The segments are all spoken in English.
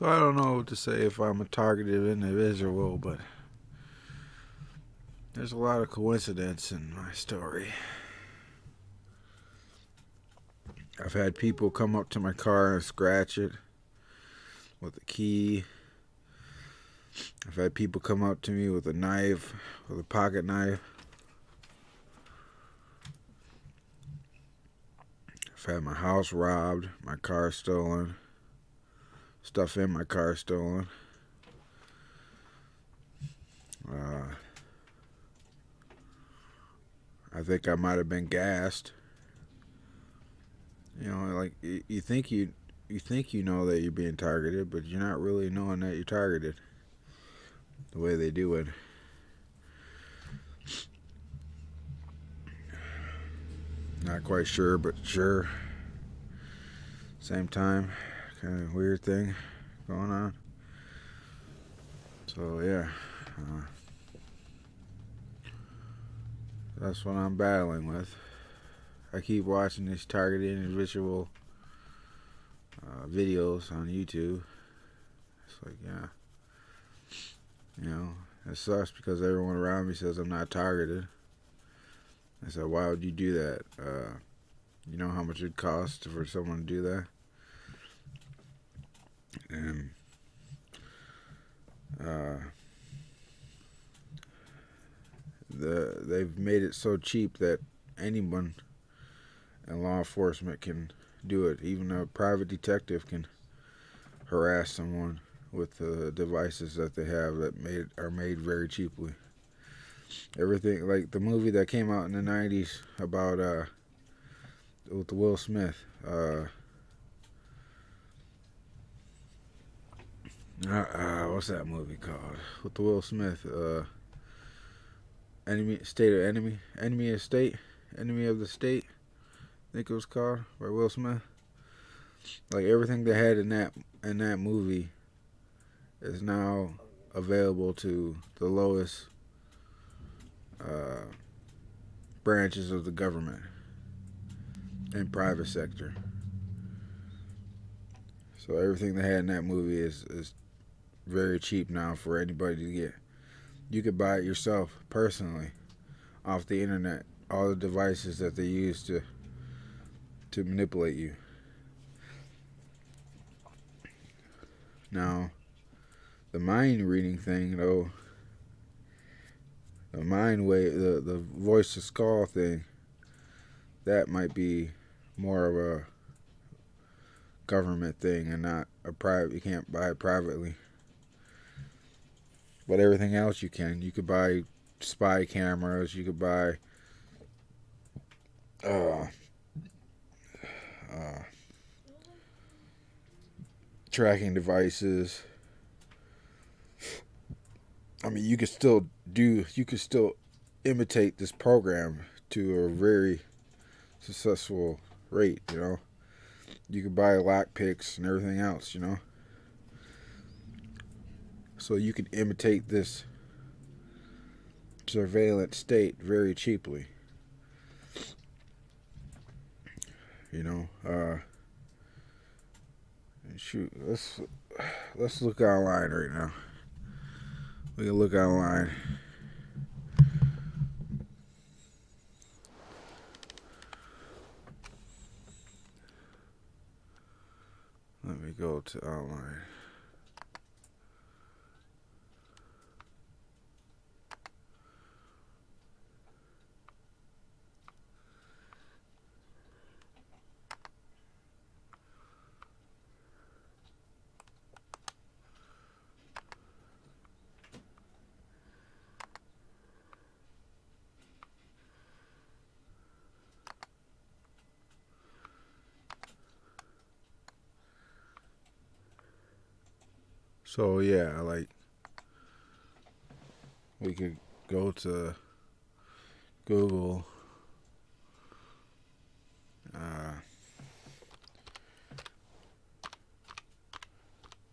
So I don't know what to say if I'm a targeted individual, but there's a lot of coincidence in my story. I've had people come up to my car and scratch it with a key. I've had people come up to me with a knife, with a pocket knife. I've had my house robbed, my car stolen, stuff in my car stolen. I think I might have been gassed. You know, like you think you know that you're being targeted, but you're not really knowing that you're targeted. The way they do it. Not quite sure, but sure. Same time, kind of weird thing going on. So yeah, that's what I'm battling with. I keep watching these targeted individual videos on YouTube. It's like, yeah, you know, it sucks because everyone around me says I'm not targeted. I said, why would you do that? You know how much it costs for someone to do that? And they've made it so cheap that anyone in law enforcement can do it. Even a private detective can harass someone with the devices that they have that are made very cheaply. Everything, like the movie that came out in the 90s about with Will Smith. What's that movie called? With the Will Smith. Enemy of State, Enemy of the State. I think it was called by Will Smith. Like everything they had in that movie is now available to the lowest branches of the government and private sector. So everything they had in that movie is very cheap now for anybody to get. You could buy it yourself personally off the internet. All the devices that they use to manipulate you. Now, the mind reading thing though, the voice to skull thing, that might be more of a government thing and not a private. You can't buy it privately. But everything else you can. You could buy spy cameras. You could buy tracking devices. I mean, you could still imitate this program to a very successful rate, you know. You could buy lock picks and everything else, you know. So you could imitate this surveillance state very cheaply. You know, shoot, let's look online right now. We can look online. Let me go to online. So yeah, like we could go to Google,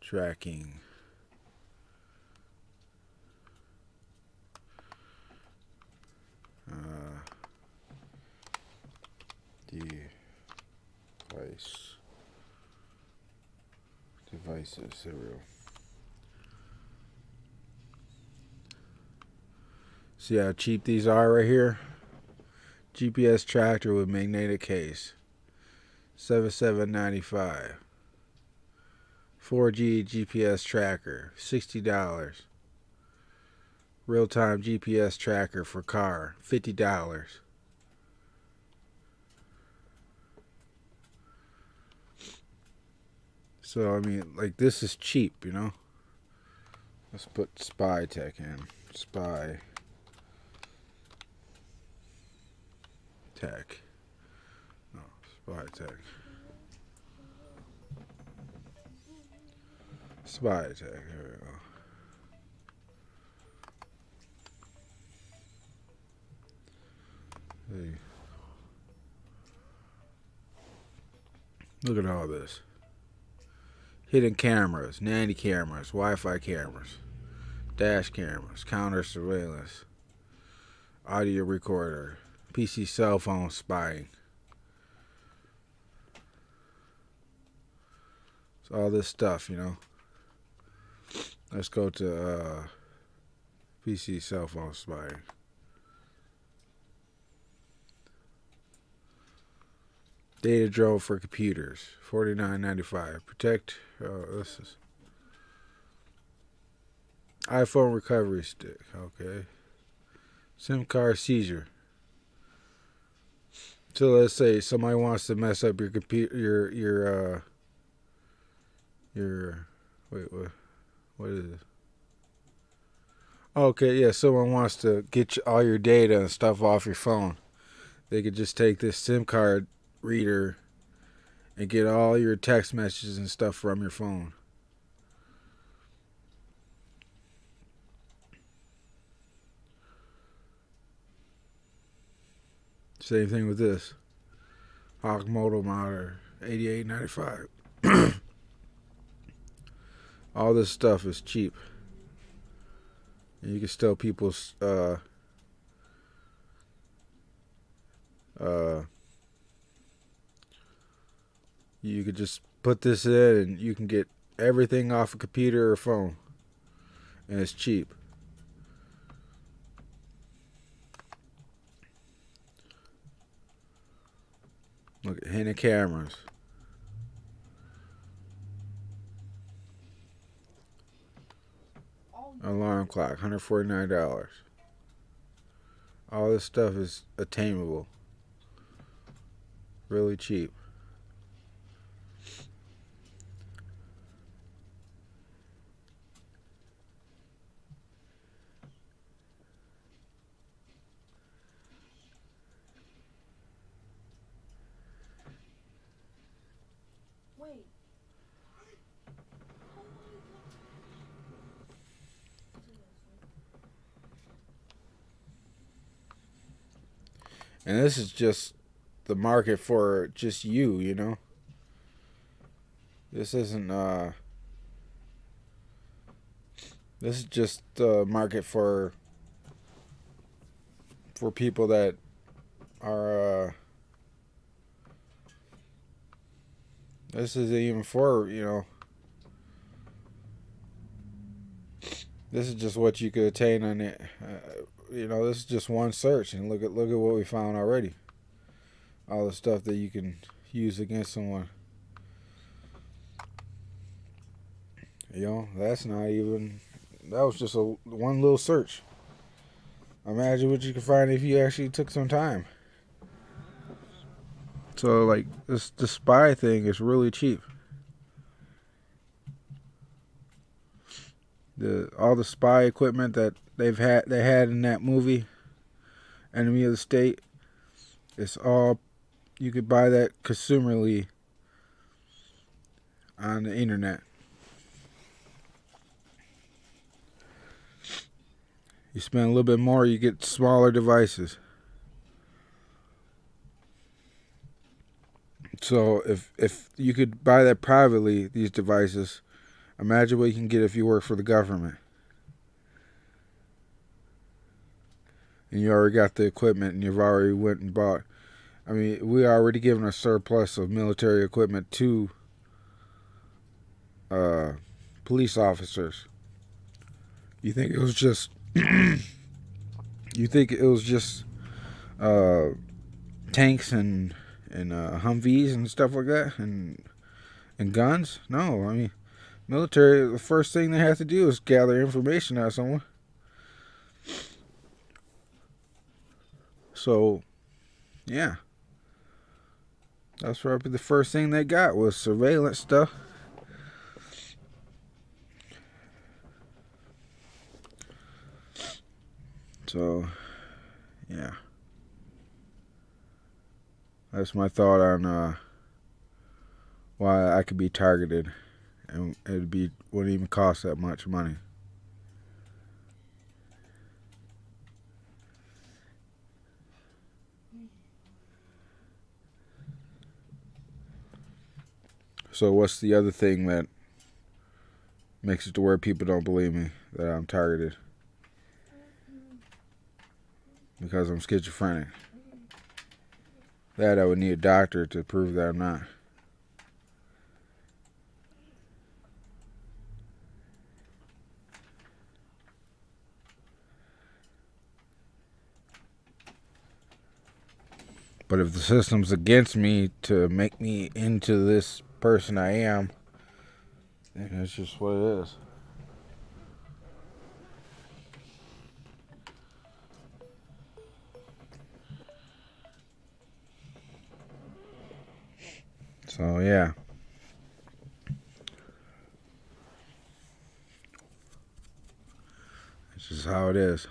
tracking device Devices, serial. See how cheap these are right here? GPS tracker with magnetic case. $77.95. 4G GPS tracker. $60. Real-time GPS tracker for car. $50. So, I mean, like, this is cheap, you know? Let's put Spy Tech in. Spy Tech. No, Spy Tech. Spy Tech. Here we go. Hey. Look at all this. Hidden cameras, nanny cameras, Wi-Fi cameras, dash cameras, counter surveillance, audio recorder, PC cell phone spying. It's all this stuff, you know. Let's go to PC cell phone spying. Data drone for computers, $49.95. Protect. This is iPhone recovery stick. Okay. SIM card seizure. So let's say somebody wants to mess up your computer, your wait, what is it? Okay, yeah, someone wants to get all your data and stuff off your phone. They could just take this SIM card reader and get all your text messages and stuff from your phone. Same thing with this. Hawk Moto Monitor, $88.95. All this stuff is cheap. And you can steal people's you could just put this in and you can get everything off a computer or phone. And it's cheap. Look at hidden cameras. Alarm clock, $149. All this stuff is attainable. Really cheap. Wait. And this is just the market for just you know. This isn't this is just the market for people that are this isn't even for, you know. This is just what you could attain on it. You know, this is just one search, and look at what we found already. All the stuff that you can use against someone. You know, that's not even. That was just one little search. Imagine what you could find if you actually took some time. So, like, the spy thing is really cheap. All the spy equipment that they had in that movie, Enemy of the State, it's all, you could buy that consumerly on the internet. You spend a little bit more, you get smaller devices. So if you could buy that privately, these devices, imagine what you can get if you work for the government. And you already got the equipment and you've already went and bought. I mean, we already given a surplus of military equipment to uh, police officers. You think it was just uh, tanks and Humvees and stuff like that and guns? No, I mean military. The first thing they have to do is gather information out of someone. So yeah, that's probably the first thing they got was surveillance stuff. So yeah, that's my thought on why I could be targeted, and wouldn't even cost that much money. So what's the other thing that makes it to where people don't believe me that I'm targeted? Because I'm schizophrenic. That I would need a doctor to prove that I'm not. But if the system's against me to make me into this person I am, then that's just what it is. So yeah. It's just how it is.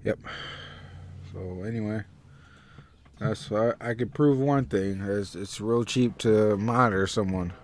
Yep. So anyway, that's I could prove one thing: is it's real cheap to monitor someone.